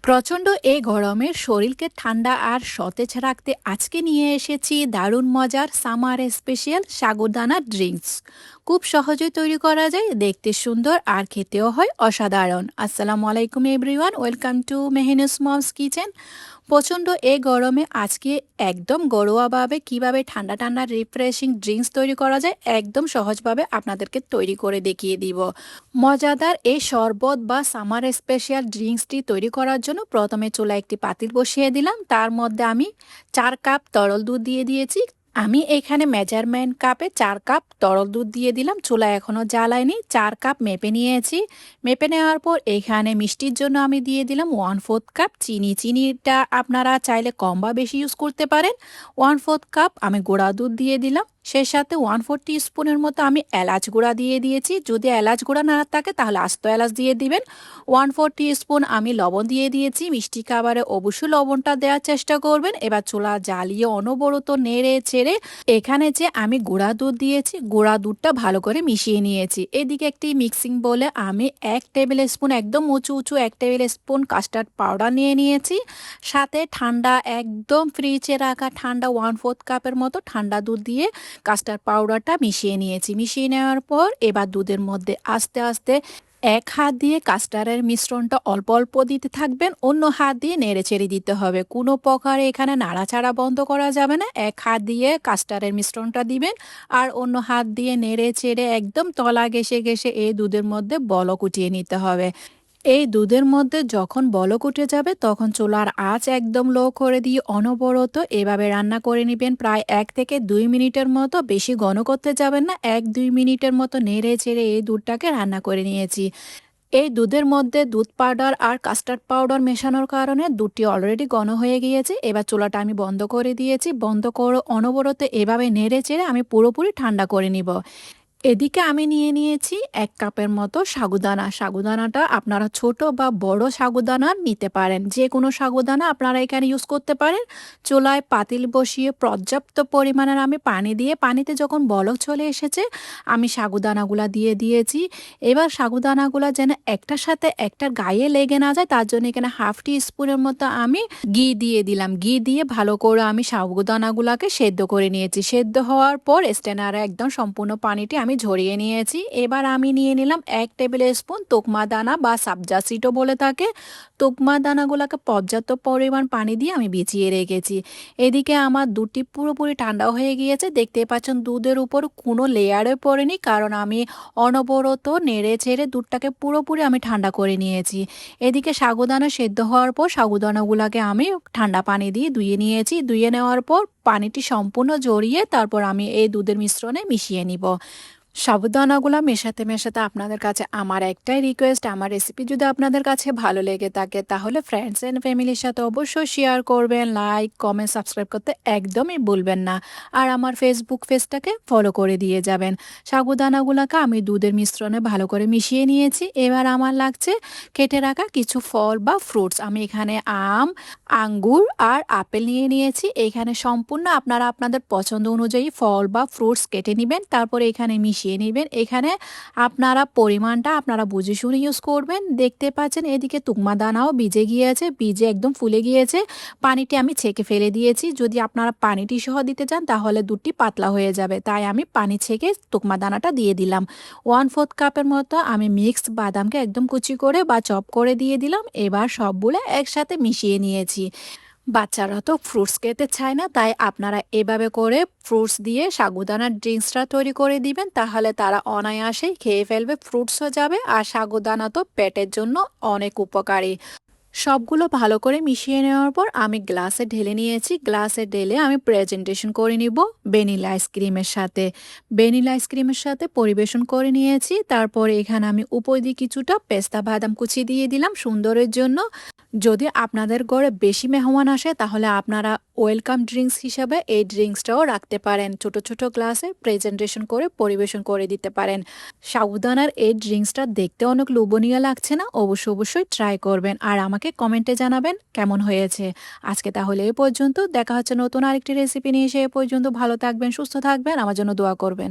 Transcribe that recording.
প্রচণ্ড এই গরমে শরীরকে ঠান্ডা আর সতেজ রাখতে আজকে নিয়ে এসেছি দারুণ মজার সামার স্পেশাল সাগুদানা ড্রিঙ্কস। খুব সহজেই তৈরি করা যায়, দেখতে সুন্দর আর খেতেও হয় অসাধারণ। আসসালামু আলাইকুম everyone, welcome to Mehnu's mom's kitchen. প্রচণ্ড এই গরমে আজকে একদম ঘরোয়াভাবে কিভাবে ঠান্ডা ঠান্ডা রিফ্রেশিং ড্রিঙ্কস তৈরি করা যায় একদম সহজভাবে আপনাদেরকে তৈরি করে দেখিয়ে দিব। মজাদার এই শরবত বা সামার স্পেশাল ড্রিঙ্কসটি তৈরি করার জন্য প্রথমে চুলায় একটি পাতিল বসিয়ে দিলাম। তার মধ্যে আমি 4 কাপ তরল দুধ দিয়ে দিয়েছি। আমি এখানে মেজারমেন্ট কাপে 4 কাপ তরল দুধ দিয়ে দিলাম। চুলা এখনও জ্বালাইনি। 4 কাপ মেপে নিয়েছি। মেপে নেওয়ার পর এখানে মিষ্টির জন্য আমি দিয়ে দিলাম 1/4 কাপ চিনি। চিনিটা আপনারা চাইলে কম বা বেশি ইউজ করতে পারেন। 1/4 কাপ আমি গুঁড়া দুধ দিয়ে দিলাম। সেই সাথে 1/4 টিস্পুনের মতো আমি এলাচ গুঁড়া দিয়ে দিয়েছি। যদি এলাচ গুঁড়া না থাকে তাহলে আস্ত এলাচ দিয়ে দিবেন। 1/4 টিস্পুন আমি লবণ দিয়ে দিয়েছি। মিষ্টি খাবারে অবশ্যই লবণটা দেওয়ার চেষ্টা করবেন। এবার চুলা জ্বালিয়ে অনবরত নেড়ে চেড়ে এখানে যে আমি গুঁড়া দুধ দিয়েছি, গুঁড়া দুধটা ভালো করে মিশিয়ে নিয়েছি। এদিকে একটি মিক্সিং বলে আমি 1 টেবিল স্পুন একদম উঁচু উঁচু 1 টেবিল স্পুন কাস্টার্ড পাউডার নিয়ে নিয়েছি। সাথে ঠান্ডা একদম ফ্রিজে রাখা ঠান্ডা 1/4 কাপের মতো ঠান্ডা দুধ দিয়ে কাস্টার্ড পাউডারটা মিশিয়ে নিয়েছি। মিশিয়ে নেওয়ার পর এবার দুধের মধ্যে আস্তে আস্তে এক হাত দিয়ে কাস্টার্ডের মিশ্রণটা অল্প অল্প দিতে থাকবেন, অন্য হাত দিয়ে নেড়ে চেড়ে দিতে হবে। কোনো প্রকারে এখানে নাড়াচাড়া বন্ধ করা যাবে না। এক হাত দিয়ে কাস্টার্ডের মিশ্রণটা দিবেন আর অন্য হাত দিয়ে নেড়ে চেড়ে একদম তলা ঘেঁষে ঘেঁষে এই দুধের মধ্যে বলক উঠিয়ে নিতে হবে। এই দুধের মধ্যে যখন বলক উঠে যাবে তখন চুলার আঁচ একদম লো করে দিয়ে অনবরত এভাবে রান্না করে নেবেন প্রায় 1 থেকে 2 মিনিটের মতো। বেশি ঘন করতে যাবেন না, 1-2 মিনিটের মতো নেড়ে চেড়ে এই দুধটাকে রান্না করে নিয়েছি। এই দুধের মধ্যে দুধ পাউডার আর কাস্টার্ড পাউডার মেশানোর কারণে দুধটি অলরেডি ঘন হয়ে গিয়েছে। এবার চুলাটা আমি বন্ধ করে দিয়েছি। বন্ধ করে অনবরত এভাবে নেড়ে চেড়ে আমি পুরোপুরি ঠান্ডা করে নিব। এদিকে আমি নিয়ে নিয়েছি 1 কাপের মতো সাগুদানা। সাগুদানাটা আপনারা ছোট বা বড় সাগুদানা নিতে পারেন, যে কোনো সাগুদানা আপনারা এখানে ইউজ করতে পারেন। চুলায় পাতিল বসিয়ে পর্যাপ্ত পরিমাণের আমি পানি দিয়ে, পানিতে যখন বলক চলে এসেছে আমি সাগুদানাগুলা দিয়ে দিয়েছি। এবার সাগুদানাগুলা যেন একটার সাথে একটার গায়ে লেগে না যায় তার জন্য এখানে 1/2 টি স্পুনের মতো আমি ঘি দিয়ে দিলাম। ঘি দিয়ে ভালো করে আমি সাগুদানাগুলাকে সেদ্ধ করে নিয়েছি। সেদ্ধ হওয়ার পর স্ট্রেনারে একদম সম্পূর্ণ পানিটি আমি ঝরিয়ে নিয়েছি। এবার আমি নিয়ে নিলাম 1 টেবিল স্পুন তুকমা দানা বা সাবজা সিডও বলে থাকে। তুকমা দানাগুলোকে পর্যাপ্ত পরিমাণ পানি দিয়ে আমি ভিজিয়ে রেখেছি। এদিকে আমার দুধটি পুরোপুরি ঠান্ডা হয়ে গিয়েছে। দেখতে পাচ্ছেন দুধের উপর কোনো লেয়ারে পড়েনি, কারণ আমি অনবরত নেড়ে ছেড়ে দুধটাকে পুরোপুরি আমি ঠান্ডা করে নিয়েছি। এদিকে সাগুদানা সেদ্ধ হওয়ার পর সাগুদানাগুলোকে আমি ঠান্ডা পানি দিয়ে ধুয়ে নিয়েছি। ধুয়ে নেওয়ার পর পানিটি সম্পূর্ণ ঝরিয়ে তারপর আমি এই দুধের মিশ্রণে মিশিয়ে নিব। সাবুদানাগুলা মেশাতে মেশাতে আপনাদের কাছে আমার একটাই রিকোয়েস্ট, আমার রেসিপি যদি আপনাদের কাছে ভালো লেগে থাকে তাহলে ফ্রেন্ডস অ্যান্ড ফ্যামিলির সাথে অবশ্যই শেয়ার করবেন, লাইক কমেন্ট সাবস্ক্রাইব করতে একদমই ভুলবেন না। আর আমার ফেসবুক পেজটাকে ফলো করে দিয়ে যাবেন। সাবুদানাগুলাকে আমি দুধের মিশ্রণে ভালো করে মিশিয়ে নিয়েছি। এবার আমার লাগছে কেটে রাখা কিছু ফল বা ফ্রুটস। আমি এখানে আম, আঙ্গুর আর আপেল নিয়ে নিয়েছি। এখানে সম্পূর্ণ আপনারা আপনাদের পছন্দ অনুযায়ী ফল বা ফ্রুটস কেটে নেবেন, তারপরে এখানে মিশিয়ে নেবেন। এখানে আপনারা পরিমাণটা আপনারা বুঝে শুনে ইউজ করবেন। দেখতে পাচ্ছেন এদিকে তুকমা দানাও ভিজে গিয়েছে, ভিজে একদম ফুলে গিয়েছে। পানিটি আমি ছেঁকে ফেলে দিয়েছি। যদি আপনারা পানিটি সহ দিতে চান তাহলে দুধটি পাতলা হয়ে যাবে, তাই আমি পানি ছেঁকে তুকমা দানাটা দিয়ে দিলাম। 1/4 কাপের মতো আমি মিক্সড বাদামকে একদম কুচি করে বা চপ করে দিয়ে দিলাম। এবার সবগুলো একসাথে মিশিয়ে নিয়েছি। বাচ্চারা তো ফ্রুটস খেতে চায় না, তাই আপনারা এভাবে করে ফ্রুটস দিয়ে সাগুদানার ড্রিঙ্কসটা তৈরি করে দিবেন, তাহলে তারা অনায়াসেই খেয়ে ফেলবে। ফ্রুটসও যাবে আর সাগুদানা তো পেটের জন্য অনেক উপকারী। সবগুলো ভালো করে মিশিয়ে নেওয়ার পর আমি গ্লাসে ঢেলে নিয়েছি। গ্লাসে ঢেলে আমি প্রেজেন্টেশন করে নিব ভ্যানিলা আইসক্রিমের সাথে। ভ্যানিলা আইসক্রিমের সাথে পরিবেশন করে নিয়েছি। তারপরে এখানে আমি উপর দিয়ে কিছুটা পেস্তা বাদাম কুচি দিয়ে দিলাম সুন্দরের জন্য। যদি আপনাদের ঘরে বেশি মেহমান আসে তাহলে আপনারা ওয়েলকাম ড্রিঙ্কস হিসাবে এই ড্রিঙ্কসটাও রাখতে পারেন। ছোট ছোট গ্লাসে প্রেজেন্টেশন করে পরিবেশন করে দিতে পারেন। সাবুদানার এই ড্রিঙ্কসটা দেখতে অনেক লোভনীয় লাগছে না? অবশ্যই ট্রাই করবেন আর আমাকে কমেন্টে জানাবেন কেমন হয়েছে। আজকে তাহলে এ পর্যন্ত, দেখা হচ্ছে নতুন আরেকটি রেসিপি নিয়ে। সে পর্যন্ত ভালো থাকবেন, সুস্থ থাকবেন, আমার জন্য দোয়া করবেন।